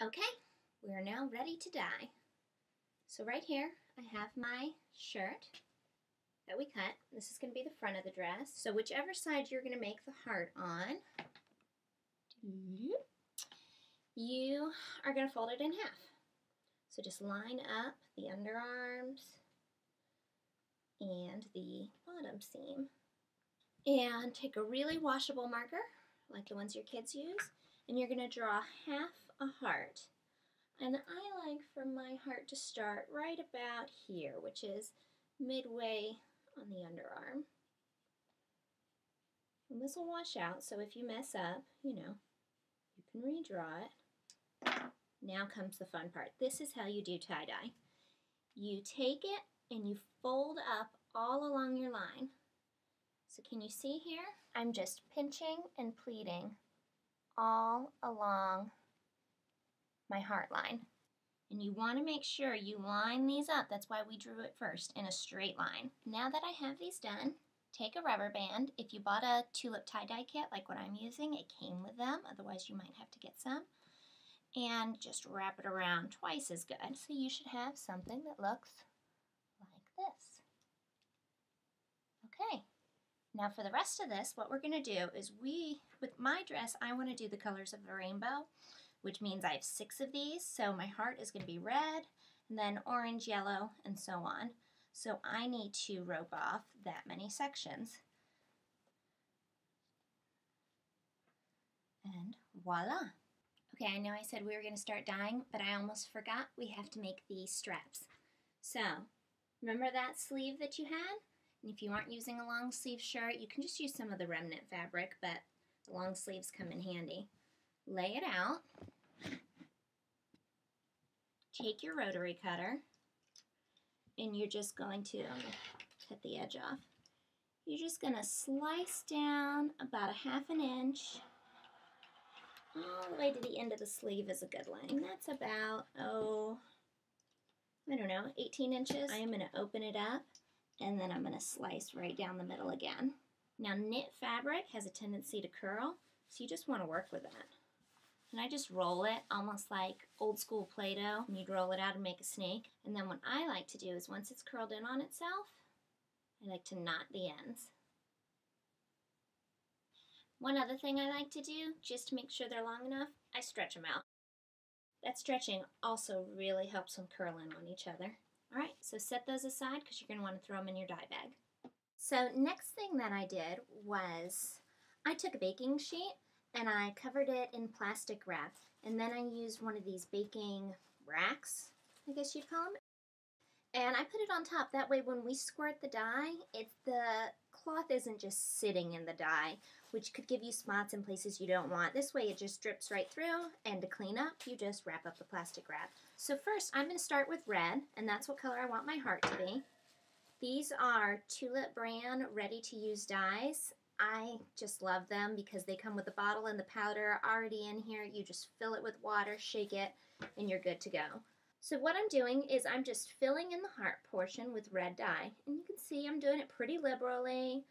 Okay, we are now ready to dye. So right here, I have my shirt that we cut. This is going to be the front of the dress. So whichever side you're going to make the heart on, you are going to fold it in half. So just line up the underarms and the bottom seam. And take a really washable marker, like the ones your kids use, and you're going to draw half a heart. And I like for my heart to start right about here, which is midway on the underarm. And this will wash out, so if you mess up, you can redraw it. Now comes the fun part. This is how you do tie-dye. You take it and you fold up all along your line. So can you see here? I'm just pinching and pleating all along my heart line. And you want to make sure you line these up, that's why we drew it first, in a straight line. Now that I have these done, take a rubber band. If you bought a tulip tie-dye kit like what I'm using, it came with them, otherwise you might have to get some. And just wrap it around twice as good. So you should have something that looks like this. Okay, now for the rest of this, what we're going to do is with my dress, I want to do the colors of the rainbow, which means I have 6 of these. So my heart is going to be red, and then orange, yellow, and so on. So I need to rope off that many sections. And voila. Okay, I know I said we were going to start dyeing, but I almost forgot we have to make these straps. So, remember that sleeve that you had? And if you aren't using a long sleeve shirt, you can just use some of the remnant fabric, but the long sleeves come in handy. Lay it out. Take your rotary cutter, and you're just going to cut the edge off. You're just going to slice down about a ½ inch. All the way to the end of the sleeve is a good length. That's about, I don't know, 18 inches. I am going to open it up, and then I'm going to slice right down the middle again. Now, knit fabric has a tendency to curl, so you just want to work with that. And I just roll it almost like old school Play-Doh. And you'd roll it out and make a snake. And then what I like to do is once it's curled in on itself, I like to knot the ends. One other thing I like to do, just to make sure they're long enough, I stretch them out. That stretching also really helps them curl in on each other. Alright, so set those aside because you're going to want to throw them in your dye bag. So next thing that I did was I took a baking sheet and I covered it in plastic wrap. And then I used one of these baking racks, I guess you'd call them. And I put it on top. That way when we squirt the dye, the cloth isn't just sitting in the dye, which could give you spots in places you don't want. This way it just drips right through, and to clean up, you just wrap up the plastic wrap. So first I'm going to start with red, and that's what color I want my heart to be. These are Tulip brand ready-to-use dyes. I just love them because they come with the bottle and the powder already in here. You just fill it with water, shake it, and you're good to go. So what I'm doing is I'm just filling in the heart portion with red dye. And you can see I'm doing it pretty liberally.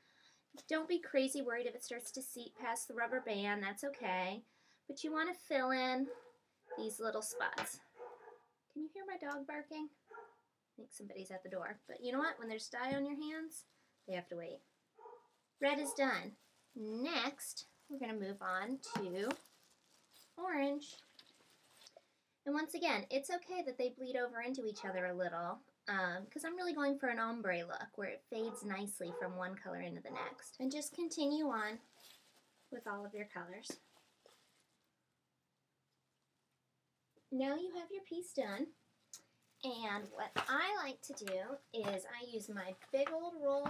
Don't be crazy worried if it starts to seep past the rubber band, that's okay. But you want to fill in these little spots. Can you hear my dog barking? I think somebody's at the door. But you know what? When there's dye on your hands, they have to wait. Red is done. Next, we're going to move on to orange. And once again, it's okay that they bleed over into each other a little because I'm really going for an ombre look where it fades nicely from one color into the next. And just continue on with all of your colors. Now you have your piece done. And what I like to do is I use my big old roll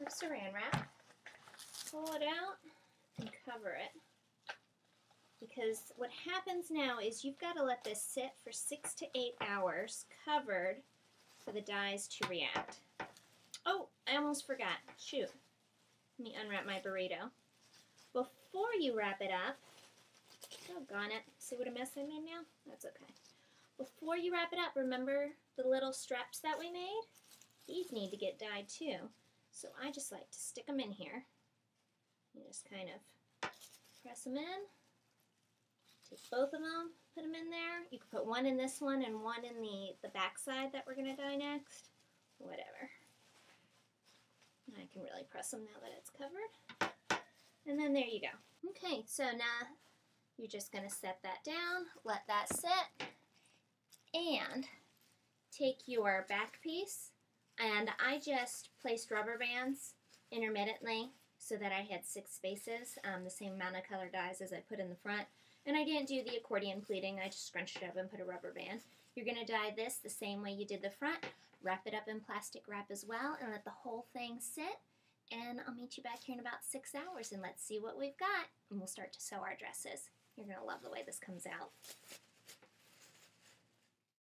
of saran wrap, pull it out, and cover it. Because what happens now is you've got to let this sit for 6 to 8 hours covered for the dyes to react. Oh, I almost forgot. Shoot. Let me unwrap my burrito. Before you wrap it up, doggone it. See what a mess I made now? That's okay. Before you wrap it up, remember the little straps that we made? These need to get dyed too. So I just like to stick them in here. You just kind of press them in, Take both of them, put them in there. You can put one in this one and one in the back side that we're going to dye next. Whatever. I can really press them now that it's covered. And then there you go. Okay, so now you're just going to set that down, let that sit, and take your back piece, and I just placed rubber bands intermittently so that I had 6 spaces, the same amount of color dyes as I put in the front. And I didn't do the accordion pleating, I just scrunched it up and put a rubber band. You're going to dye this the same way you did the front, wrap it up in plastic wrap as well, and let the whole thing sit. And I'll meet you back here in about 6 hours, and let's see what we've got. And we'll start to sew our dresses. You're going to love the way this comes out.